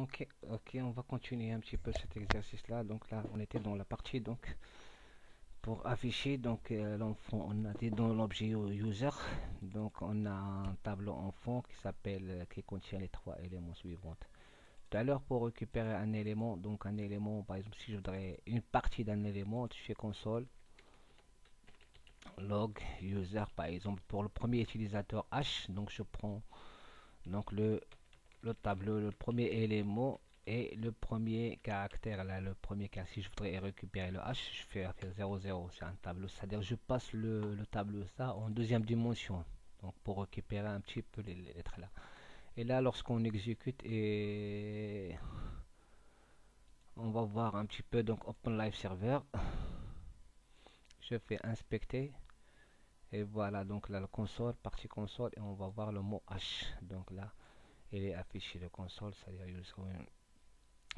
Donc, ok, on va continuer un petit peu cet exercice-là. Donc là, on était dans la partie donc pour afficher donc l'enfant. On a dit dans l'objet user. Donc on a un tableau enfant qui s'appelle qui contient les trois éléments suivants. Tout à l'heure pour récupérer un élément, donc un élément, par exemple si je voudrais une partie d'un élément, je fais console log user par exemple pour le premier utilisateur H. Donc je prends donc le tableau, le premier élément et le premier caractère là, le premier cas. Si je voudrais récupérer le H, je fais 0,0, c'est un tableau, c'est-à-dire je passe le tableau ça en deuxième dimension, donc pour récupérer un petit peu les lettres là. Et là lorsqu'on exécute et on va voir un petit peu donc Open Live Server, je fais inspecter et voilà donc là le console, partie console, et on va voir le mot H. Donc là il est affiché le console, c'est-à-dire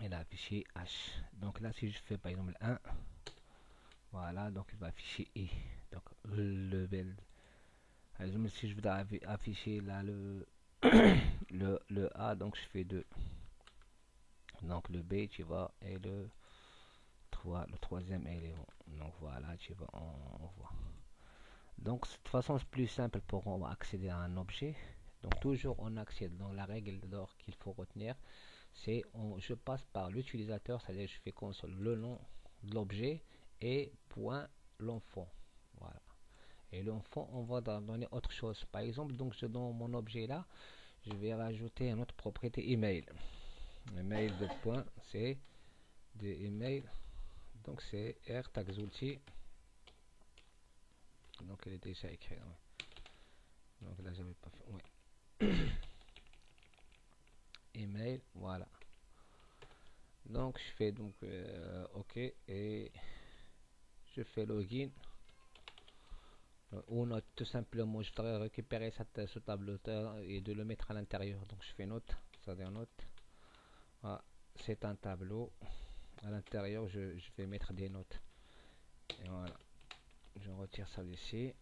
il a affiché H. Donc là, si je fais par exemple 1, voilà, donc il va afficher I. Donc le bel. Par exemple, si je voudrais afficher là le A, donc je fais 2. Donc le B, tu vois, et le 3, le troisième élément. Donc voilà, tu vois, on voit. Donc de toute façon, c'est plus simple pour accéder à un objet. Donc toujours on accède. Donc la règle d'or qu'il faut retenir, c'est je passe par l'utilisateur, c'est-à-dire je fais console le nom de l'objet et point l'enfant. Voilà. Et l'enfant, on va donner autre chose. Par exemple, donc dans mon objet là, je vais rajouter une autre propriété email. Email de point, c'est de email. Donc c'est r taxouti. Donc il est déjà écrit. Ouais. Donc là j'avais pas fait. Ouais. Email, voilà. Donc je fais donc OK et je fais login ou note tout simplement. Je voudrais récupérer ce tableau et de le mettre à l'intérieur. Donc je fais note, c'est-à-dire note. Voilà, c'est un tableau. À l'intérieur, je vais mettre des notes. Et voilà, je retire ça d'ici.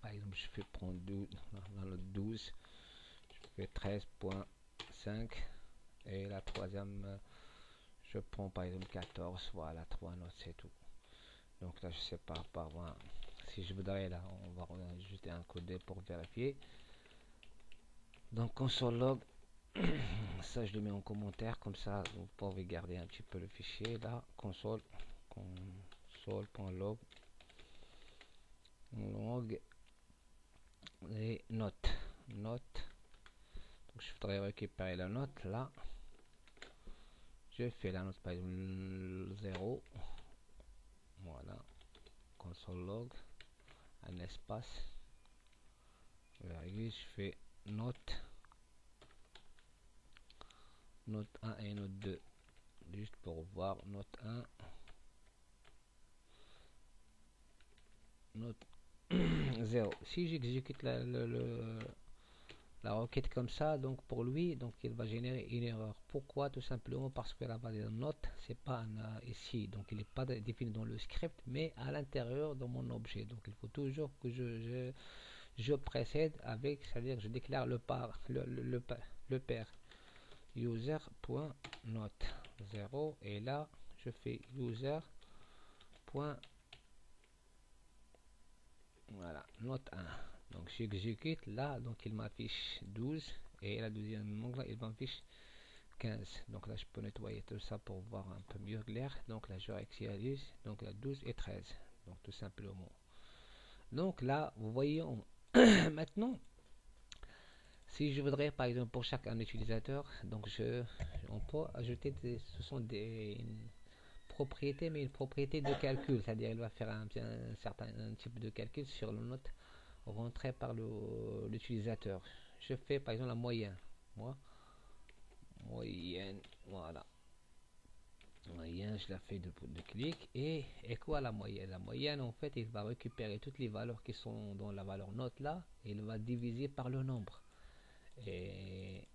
Par exemple, je fais prendre 12, dans le 12, je fais 13.5 et la troisième, je prends par exemple 14. Voilà, 3 notes, c'est tout. Donc là, je sais pas par moi. Si je voudrais, là, on va ajouter un code pour vérifier. Donc console log, ça je le mets en commentaire, comme ça vous pouvez garder un petit peu le fichier là. Console.log log et note. Donc je voudrais récupérer la note là. Je fais la note par exemple 0. Voilà. Console log, un espace, virgule, je fais note 1 et note 2. Juste pour voir note 1, note 0. Si j'exécute la requête comme ça, donc pour lui, donc il va générer une erreur. Pourquoi? Tout simplement parce que la valeur note, c'est pas ici, donc il n'est pas défini dans le script, mais à l'intérieur de mon objet. Donc il faut toujours que je précède avec, c'est-à-dire je déclare le pair user.note 0 et là je fais user. Voilà, note 1. Donc j'exécute là, donc il m'affiche 12 et la deuxième onglet il m'affiche 15. Donc là je peux nettoyer tout ça pour voir un peu mieux clair. Donc là je réactualise, donc là 12 et 13. Donc tout simplement. Donc là vous voyez maintenant si je voudrais par exemple pour chaque utilisateur, donc on peut ajouter ce sont des propriétés, mais une propriété de calcul, c'est-à-dire il va faire un certain type de calcul sur le note rentré par l'utilisateur. Je fais par exemple la moyenne. Moyenne, voilà. Moyenne, je la fais de clic. Et quoi la moyenne? La moyenne, en fait, il va récupérer toutes les valeurs qui sont dans la valeur note là. Et il va diviser par le nombre. Et,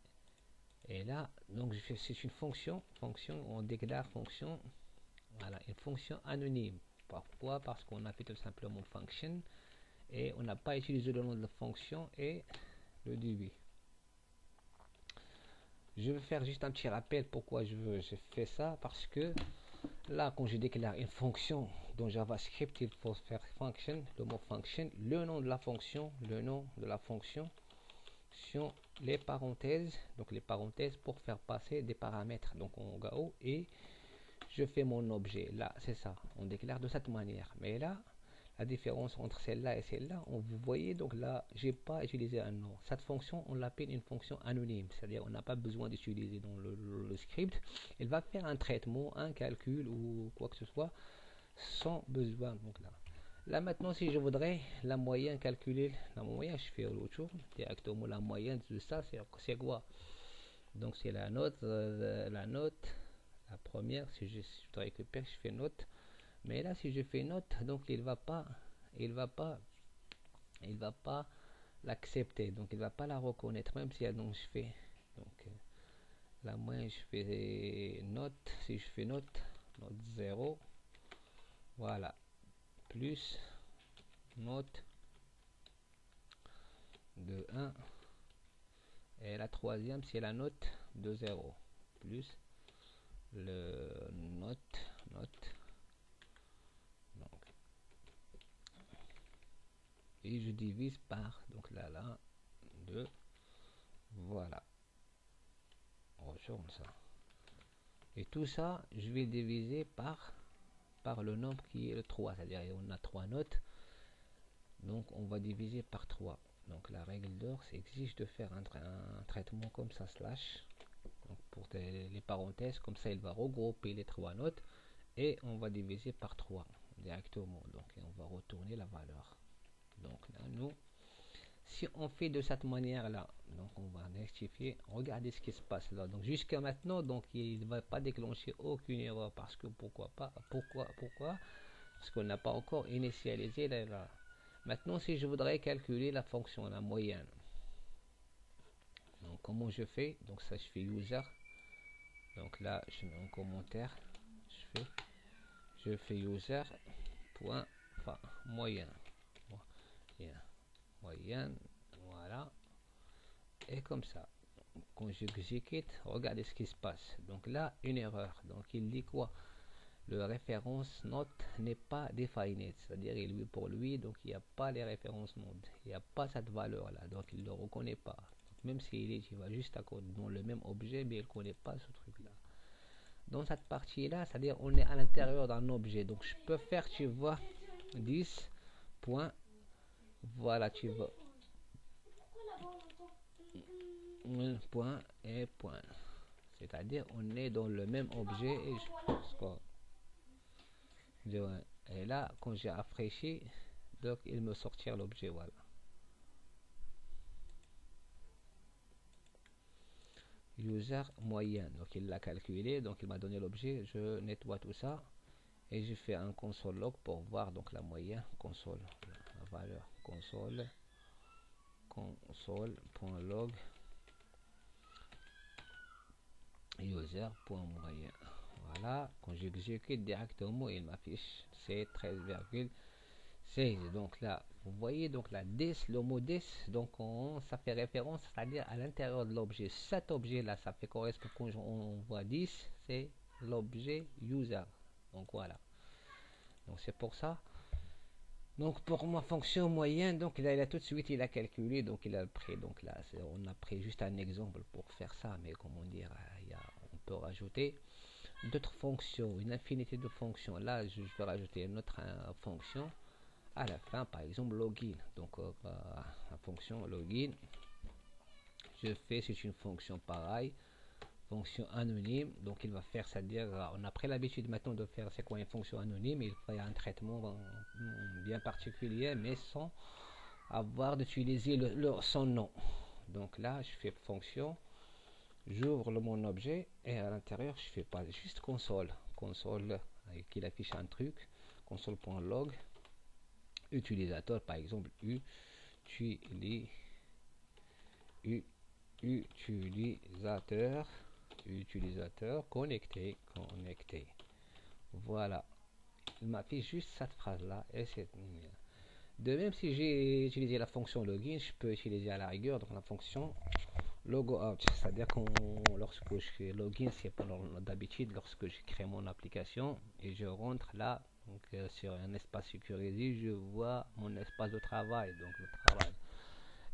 et là, donc c'est une fonction. On déclare fonction. Voilà, une fonction anonyme. Pourquoi? Parce qu'on a fait tout simplement function. Et on n'a pas utilisé le nom de la fonction et le début. Je vais faire juste un petit rappel pourquoi je fais ça, parce que là, quand je déclare une fonction dans JavaScript, il faut faire function, le mot function, le nom de la fonction, sur les parenthèses, donc les parenthèses pour faire passer des paramètres, donc en Go, et je fais mon objet. Là, c'est ça, on déclare de cette manière. Mais là, la différence entre celle-là et celle-là, vous voyez, donc là, j'ai pas utilisé un nom. Cette fonction, on l'appelle une fonction anonyme, c'est-à-dire on n'a pas besoin d'utiliser dans le script. Elle va faire un traitement, un calcul ou quoi que ce soit sans besoin. Donc là maintenant, si je voudrais la moyenne calculer, la moyenne, je fais l'autre jour directement la moyenne de ça, c'est quoi? Donc c'est la note, la première. Si je récupère, je fais note. Mais là, si je fais note, donc il va pas l'accepter, donc il va pas la reconnaître, même si donc je fais donc la moyenne, je fais note. Si je fais note 0, voilà, plus note de 1, et la troisième c'est la note de 0 plus le note donc, et je divise par donc là 2, voilà, on retourne ça, et tout ça je vais diviser par le nombre qui est le 3, c'est-à-dire on a 3 notes, donc on va diviser par 3. Donc la règle d'or exige de faire un traitement comme ça, slash, donc pour les parenthèses, comme ça il va regrouper les 3 notes, et on va diviser par 3 directement, donc on va retourner la valeur. Donc là, nous, si on fait de cette manière là, donc on va rectifier, regardez ce qui se passe là. Donc jusqu'à maintenant, donc il ne va pas déclencher aucune erreur, parce que pourquoi parce qu'on n'a pas encore initialisé là. Maintenant, si je voudrais calculer la fonction, la moyenne, donc comment je fais? Donc ça, je fais user, donc là je mets un commentaire, je fais user point moyenne, voilà, et comme ça, quand j'exécute, regardez ce qui se passe. Donc là, une erreur, donc il dit quoi? Le référence note n'est pas définie, c'est-à-dire pour lui, donc il n'y a pas les références notes, il n'y a pas cette valeur là, donc il ne le reconnaît pas. Donc, même s'il va juste à côté dans le même objet, mais il ne connaît pas ce truc là. Dans cette partie là, c'est-à-dire on est à l'intérieur d'un objet, donc je peux faire, tu vois, 10 points, voilà, tu vois, point et point, c'est-à-dire on est dans le même objet, et là quand j'ai rafraîchi, donc il me sortir l'objet, voilà. User moyenne, donc il l'a calculé, donc il m'a donné l'objet. Je nettoie tout ça et je fais un console log pour voir donc la moyenne, console, la valeur console.log user.moyenne. Voilà, quand j'exécute directement, il m'affiche c'est 13,16. Donc là, vous voyez, donc la 10, le mot 10, donc ça fait référence, c'est-à-dire à l'intérieur de l'objet. Cet objet là, ça fait correspond, quand on voit 10, c'est l'objet user. Donc voilà, donc c'est pour ça. Donc pour ma fonction moyenne, donc là il a tout de suite il a calculé, donc il a pris, donc là on a pris juste un exemple pour faire ça, mais comment dire, on peut rajouter d'autres fonctions, une infinité de fonctions. Là je vais rajouter une autre fonction à la fin, par exemple login. Donc la fonction login, je fais, c'est une fonction pareille, fonction anonyme. Donc il va faire, c'est-à-dire on a pris l'habitude maintenant de faire c'est quoi une fonction anonyme, il fait un traitement bien particulier, mais sans avoir d'utiliser son nom. Donc là je fais fonction, j'ouvre mon objet, et à l'intérieur je fais pas juste console qu'il affiche un truc, console.log utilisateur, par exemple utilisateur connecté. Voilà, il m'affiche juste cette phrase là, et c'est de même si j'ai utilisé la fonction login, je peux utiliser à la rigueur donc la fonction logo out, c'est-à-dire qu'on lorsque je fais login, c'est pas d'habitude lorsque je crée mon application et je rentre là, donc sur un espace sécurisé, je vois mon espace de travail, donc le travail.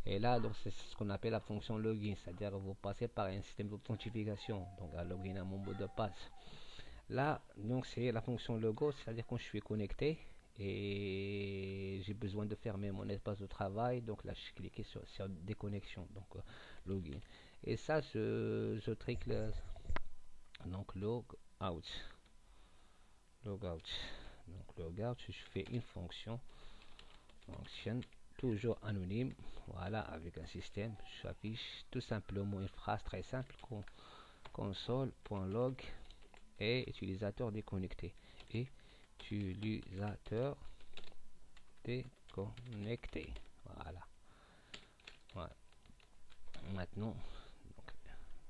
Et là, donc c'est ce qu'on appelle la fonction login, c'est-à-dire que vous passez par un système d'authentification, donc à login à mon mot de passe. Là, donc c'est la fonction logo, c'est-à-dire quand je suis connecté et j'ai besoin de fermer mon espace de travail, donc là je clique sur déconnexion, donc login. Et ça, ce truc là, donc log out, log out, donc log out, je fais une fonction toujours anonyme, voilà, avec un système, j'affiche tout simplement une phrase très simple, console.log et utilisateur déconnecté et utilisateur déconnecté, voilà, voilà. Maintenant donc,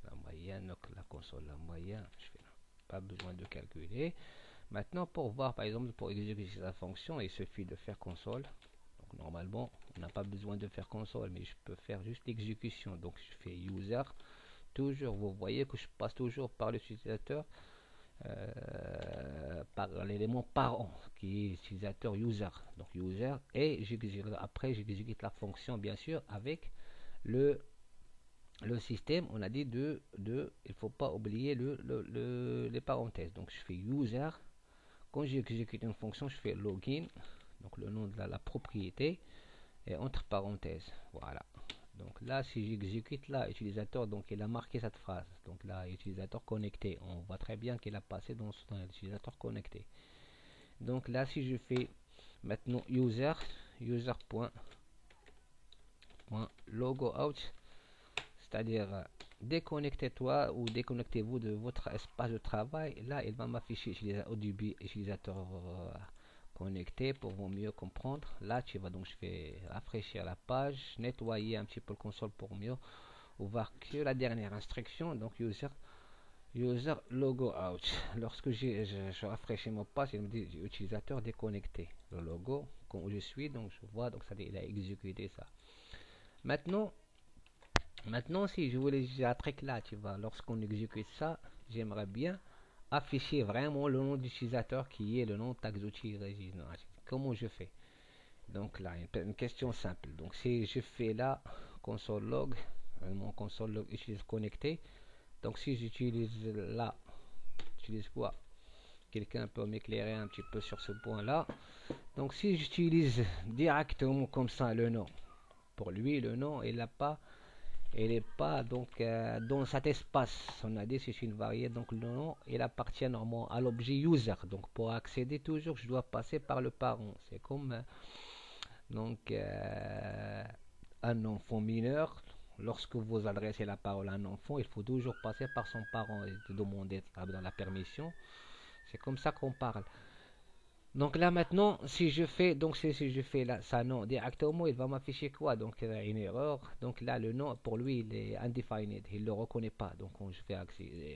la moyenne, donc la console, la moyenne, je fais pas besoin de calculer. Maintenant pour voir par exemple, pour exécuter la fonction, il suffit de faire console. Donc normalement on n'a pas besoin de faire console, mais je peux faire juste l'exécution, donc je fais user, toujours vous voyez que je passe toujours par l'utilisateur, par l'élément parent qui est utilisateur user, donc user, et après j'exécute la fonction bien sûr avec le système. On a dit il faut pas oublier les parenthèses, donc je fais user, quand j'exécute une fonction je fais login, donc le nom de la propriété et entre parenthèses, voilà. Donc là, si j'exécute là, utilisateur, donc il a marqué cette phrase. Donc là, utilisateur connecté. On voit très bien qu'il a passé dans l'utilisateur connecté. Donc là, si je fais maintenant user.logo out, c'est-à-dire déconnectez-toi ou déconnectez-vous de votre espace de travail. Là, il va m'afficher au début utilisateur connecté pour vous mieux comprendre. Là, tu vas donc, je vais rafraîchir la page, nettoyer un petit peu le console pour mieux voir que la dernière instruction. Donc, user logo out. Lorsque je rafraîchis mon page, il me dit utilisateur déconnecté. Le logo, où je suis, donc je vois, donc ça dit, il a exécuté ça. Maintenant, si je voulais un truc là, tu vois, lorsqu'on exécute ça, j'aimerais bien afficher vraiment le nom d'utilisateur qui est le nom Taxouti Régis. Comment je fais? Donc là, une question simple. Donc si je fais là, console log, mon console log utilise connecté. Donc si j'utilise là, j'utilise quoi? Quelqu'un peut m'éclairer un petit peu sur ce point-là. Donc si j'utilise directement comme ça le nom, pour lui le nom, il n'est pas donc dans cet espace. On a dit c'est une variable, donc le nom il appartient normalement à l'objet user. Donc pour accéder toujours, je dois passer par le parent. C'est comme donc un enfant mineur. Lorsque vous adressez la parole à un enfant, il faut toujours passer par son parent et demander dans la permission. C'est comme ça qu'on parle. Donc là maintenant, si je fais là ça non directement, il va m'afficher quoi? Donc une erreur. Donc là le nom pour lui il est undefined, il le reconnaît pas. Donc quand je fais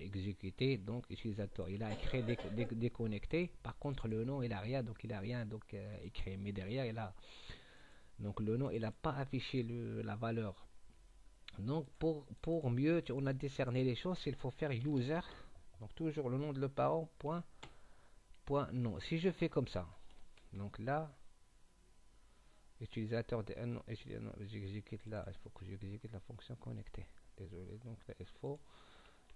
exécuter, donc utilisateur, il a écrit déconnecté. Par contre le nom il a rien, donc il a rien donc écrit. Mais derrière il a donc le nom il a pas affiché la valeur. Donc pour mieux, on a décerné les choses, il faut faire user. Donc toujours le nom de le parent point nom. Si je fais comme ça, donc là utilisateur de non, j'exécute là, il faut que j'exécute la fonction connectée, désolé, donc là il faut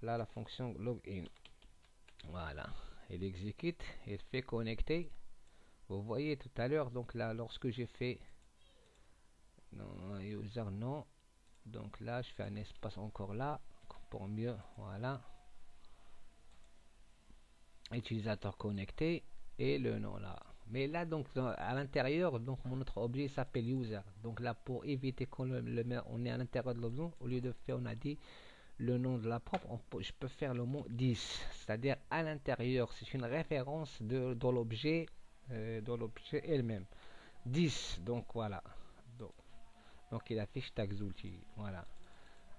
là la fonction login, voilà, il exécute, il fait connecter. Vous voyez tout à l'heure, donc là lorsque j'ai fait non, user non, donc là je fais un espace encore là pour mieux, voilà, utilisateur connecté et le nom là. Mais là donc à l'intérieur, donc notre objet s'appelle user. Donc là pour éviter qu'on le met, on est à l'intérieur de l'objet, au lieu de faire, on a dit le nom de la propre, je peux faire le mot 10, c'est-à-dire à l'intérieur, c'est une référence dans l'objet elle-même. 10, donc voilà. Donc il affiche Taxouti, voilà.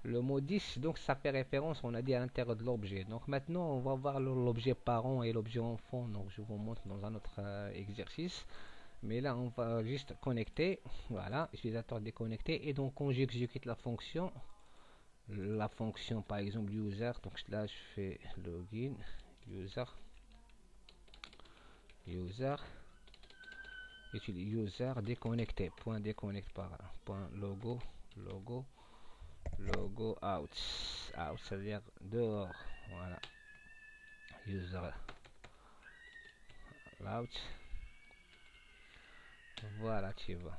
Le mot 10, donc ça fait référence, on a dit à l'intérieur de l'objet. Donc maintenant, on va voir l'objet parent et l'objet enfant. Donc je vous montre dans un autre exercice. Mais là, on va juste connecter. Voilà, utilisateur déconnecté. Et donc quand j'exécute la fonction, la fonction par exemple user, donc là je fais login, user, user déconnecté, point déconnecté par point logo, logo out, ça veut dire dehors, voilà, user out, voilà, tu vois,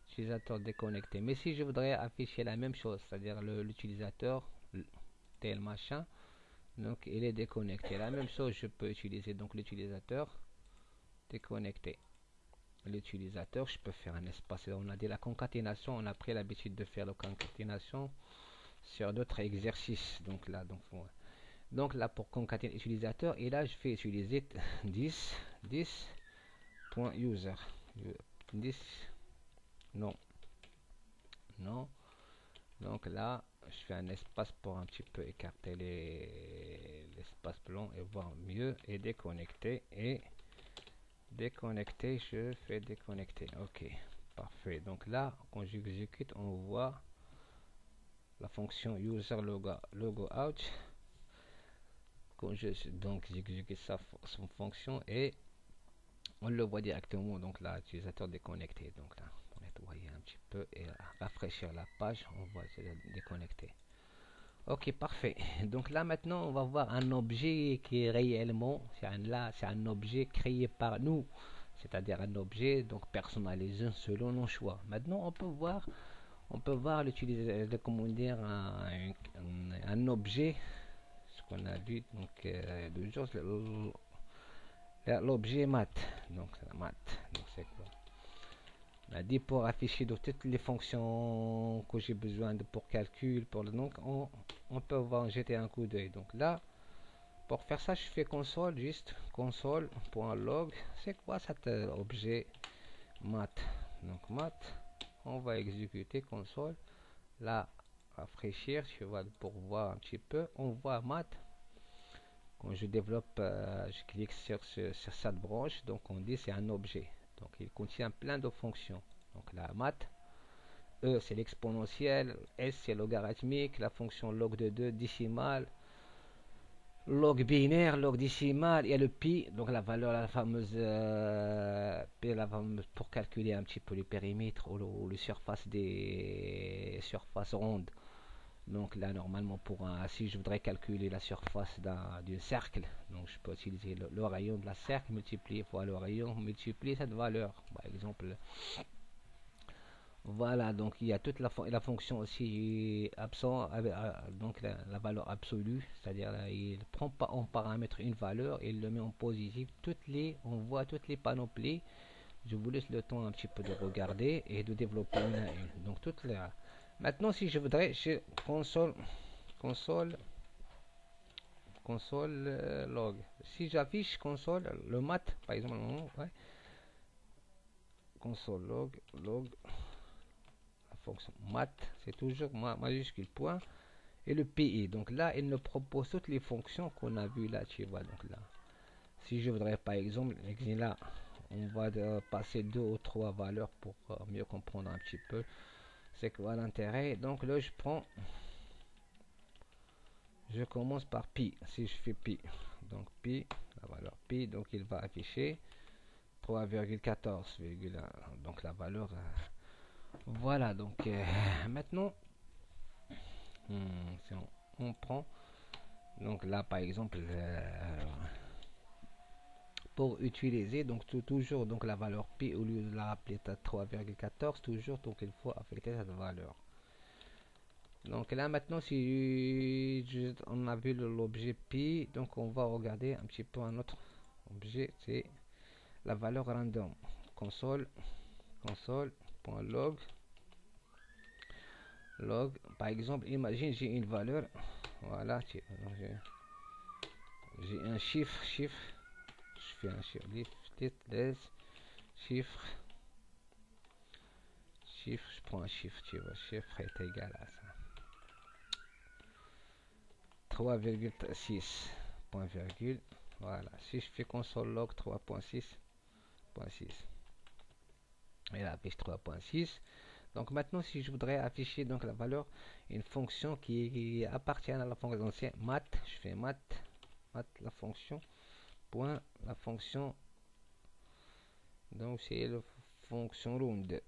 utilisateur déconnecté. Mais si je voudrais afficher la même chose, c'est-à-dire l'utilisateur tel machin, donc il est déconnecté, la même chose je peux utiliser donc l'utilisateur déconnecté. L'utilisateur, je peux faire un espace. On a dit la concaténation, on a pris l'habitude de faire la concaténation sur d'autres exercices. Donc là, donc là pour concaténer utilisateur, et là je fais utiliser 10.user. 10, non, non. Donc là, je fais un espace pour un petit peu écarter l'espace blanc et voir mieux, et déconnecter, je fais déconnecter. Ok, parfait. Donc là, quand j'exécute, on voit la fonction user logo out. Quand j'exécute son fonction, et on le voit directement. Donc là, utilisateur déconnecté. Donc là, pour nettoyer un petit peu et rafraîchir la page, on voit déconnecté. Ok, parfait. Donc là maintenant, on va voir un objet qui est réellement, c'est un objet créé par nous, c'est-à-dire un objet donc personnalisé selon nos choix. Maintenant, on peut voir l'utiliser, comment dire, un objet, ce qu'on a vu donc de jour, l'objet math. Donc la math, donc c'est quoi? On a dit pour afficher donc toutes les fonctions que j'ai besoin de pour calcul, pour le donc on peut voir jeter un coup d'œil. Donc là, pour faire ça, je fais console, juste console.log. C'est quoi cet objet math? Donc math, on va exécuter console. Là, rafraîchir, tu vois, pour voir un petit peu. On voit math. Quand je développe, je clique sur cette branche. Donc on dit c'est un objet. Donc il contient plein de fonctions. Donc la math. E c'est l'exponentielle, S c'est logarithmique, la fonction log de 2 décimale, log binaire, log décimal, et le pi, donc la valeur, la fameuse pour calculer un petit peu le périmètre ou les surfaces des surfaces rondes. Donc là normalement si je voudrais calculer la surface d'un cercle, donc je peux utiliser le rayon de la cercle multiplié fois le rayon multiplié cette valeur. Par exemple, voilà, donc il y a toute la fonction aussi absent avec donc la valeur absolue, c'est-à-dire il prend pas en paramètre une valeur et il le met en positif. On voit toutes les panoplies. Je vous laisse le temps un petit peu de regarder et de développer une à une. Donc toutes les. Maintenant, si je voudrais, chez console log. Si j'affiche console le math, par exemple, ouais, console log. La fonction math, c'est toujours majuscule point, et le PI. Donc là, il nous propose toutes les fonctions qu'on a vues là, tu vois. Donc là, si je voudrais par exemple, là, on va passer deux ou trois valeurs pour mieux comprendre un petit peu c'est quoi l'intérêt. Donc là, je commence par pi. Si je fais pi, donc pi, la valeur pi, donc il va afficher 3,14, donc la valeur. Voilà, donc maintenant, si on prend, donc là par exemple, pour utiliser donc toujours donc la valeur pi, au lieu de la rappeler à 3,14 toujours, donc il faut affecter cette valeur. Donc là maintenant, si on a vu l'objet pi, donc on va regarder un petit peu un autre objet, c'est la valeur random. Console.log par exemple, imagine j'ai une valeur, voilà, j'ai un chiffre, je fais un chiffre, chiffre, je prends un chiffre, tu vois, chiffre est égal à ça, 3,6, point virgule, voilà. Si je fais console log 3.6.6, il affiche 3.6. Donc maintenant, si je voudrais afficher donc la valeur, une fonction qui appartient à la fonction ancienne, math, je fais math, la fonction, point, la fonction, donc c'est la fonction round,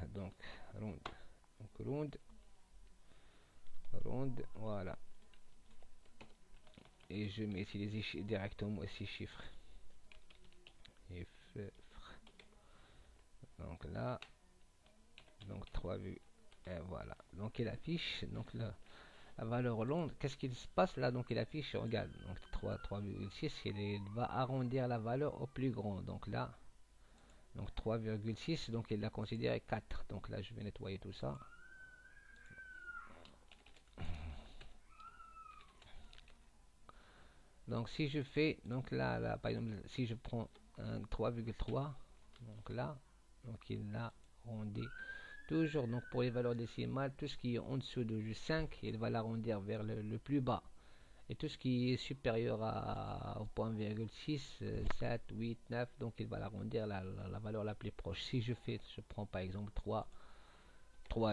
donc round, voilà, et je vais utiliser directement ces chiffres, donc là, donc 3 vues, et voilà, donc il affiche, donc là, la valeur longue, qu'est-ce qu'il se passe là? Donc il affiche, regarde, donc 3,6, il va arrondir la valeur au plus grand, donc là, donc 3,6, donc il l'a considéré 4, donc là je vais nettoyer tout ça. Donc si je fais, donc là par exemple, si je prends un 3,3, donc là, donc il l'a arrondi. Toujours, donc pour les valeurs décimales, tout ce qui est en dessous de 5, il va l'arrondir vers le plus bas. Et tout ce qui est supérieur au point virgule 6, 7, 8, 9, donc il va l'arrondir la valeur la plus proche. Si je prends par exemple 3,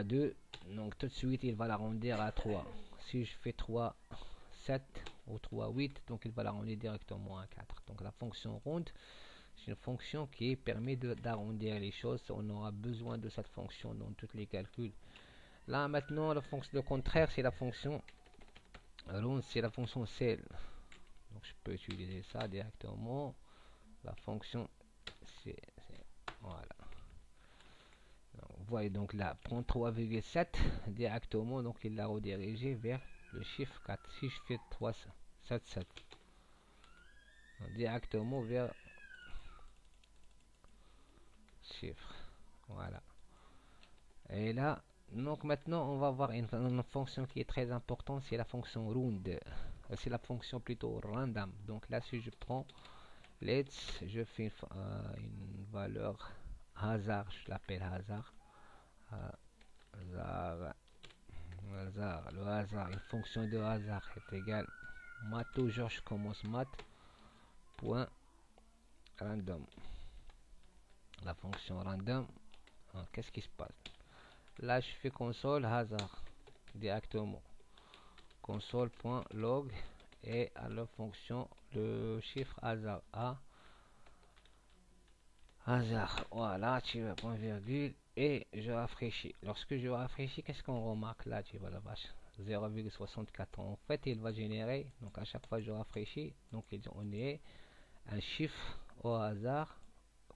2, donc tout de suite il va l'arrondir à 3. Si je fais 3, 7 ou 3, 8, donc il va l'arrondir directement à 4. Donc la fonction ronde, c'est une fonction qui permet d'arrondir les choses. On aura besoin de cette fonction dans tous les calculs. Là maintenant, le contraire, c'est la fonction ronde, c'est la fonction cell. Donc je peux utiliser ça directement. La fonction c'est voilà. Donc, vous voyez donc là, prend 3,7 directement, donc il l'a redirigé vers le chiffre 4. Si je fais 3,7,7 directement vers chiffre, voilà. Et là, donc maintenant on va voir une fonction qui est très importante, c'est la fonction round. C'est la fonction plutôt random. Donc là, si je prends let's, je fais une valeur hasard, je l'appelle hasard. Le hasard, une fonction de hasard est égale math, toujours je commence math, point random. La fonction random, qu'est-ce qui se passe? Là, je fais console hasard directement. Console.log et à la fonction le chiffre hasard a hasard. Voilà, tu vas point virgule et je rafraîchis. Lorsque je rafraîchis, qu'est-ce qu'on remarque là? Tu vois la vache, 0,64. En fait, il va générer, donc à chaque fois je rafraîchis, donc on est un chiffre au hasard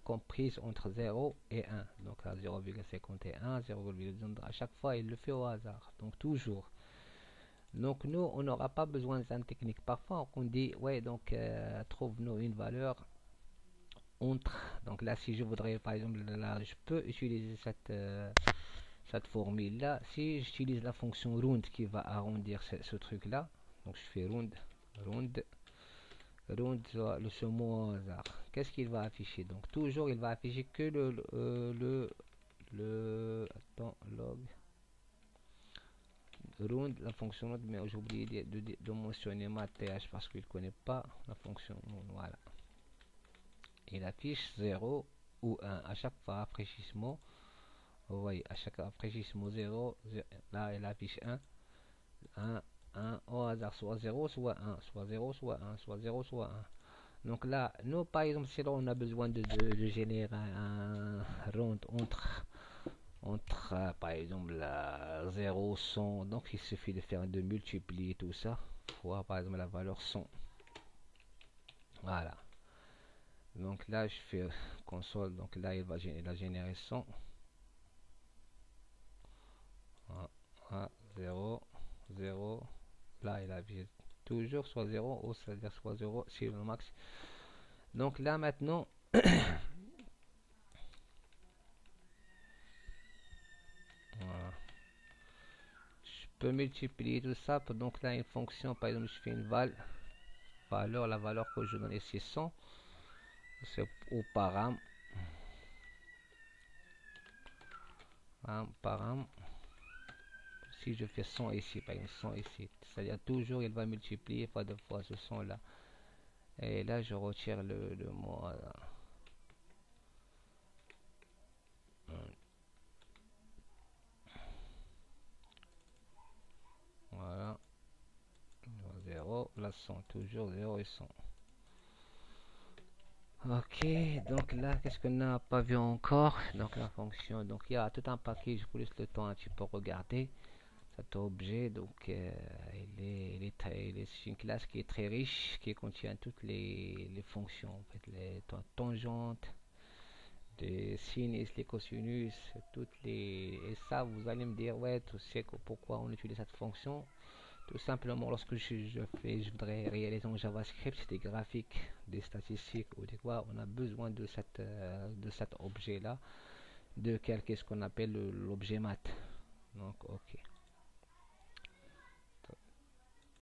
comprise entre 0 et 1. Donc à 0,51, 0,2, à chaque fois il le fait au hasard. Donc toujours. Donc nous, on n'aura pas besoin d'une technique. Parfois, on dit, ouais, donc trouve-nous une valeur entre. Donc là, si je voudrais, par exemple, là, je peux utiliser cette formule-là. Si j'utilise la fonction round qui va arrondir ce truc-là, donc je fais round, ce mot au hasard. Qu'est-ce qu'il va afficher? Donc toujours, il va afficher que attends, log round, la fonction round, mais j'ai oublié de mentionner ma th parce qu'il ne connaît pas la fonction round. Voilà, il affiche 0 ou 1 à chaque fois rafraîchissement. Vous voyez, à chaque rafraîchissement 0, là il affiche 1 au hasard, soit 0 soit 1, soit 0 soit 1, soit 0 soit 1. Donc là, nous par exemple, si là on a besoin de générer un round entre par exemple 0, 100, donc il suffit de multiplier tout ça fois par exemple la valeur 100. Voilà, donc là je fais console, donc là il a généré 100. 0, 0, là il a toujours soit 0 ou c'est-à-dire soit 0 c'est le max. Donc là maintenant voilà, je peux multiplier tout ça. Donc là une fonction, par exemple je fais une valeur, la valeur que je donne ici 100, c'est au param, si je fais 100 ici, par exemple 100 ici, c'est-à-dire toujours il va multiplier fois deux fois ce 100 là. Et là je retire le mot Voilà. 0, là sont toujours 0 et 100. Ok, donc là, qu'est-ce qu'on n'a pas vu encore? Donc la fonction, donc il y a tout un paquet, je vous laisse le temps un petit peu regarder cet objet. Donc c'est une classe qui est très riche, qui contient toutes les fonctions, en fait, les tangentes, des sinus, les cosinus, toutes les... Et ça, vous allez me dire, ouais, tu sais pourquoi on utilise cette fonction. Tout simplement, lorsque je voudrais réaliser en JavaScript des graphiques, des statistiques ou des quoi, on a besoin de cet objet-là, de quel qu'est-ce qu'on appelle l'objet math. Donc, ok.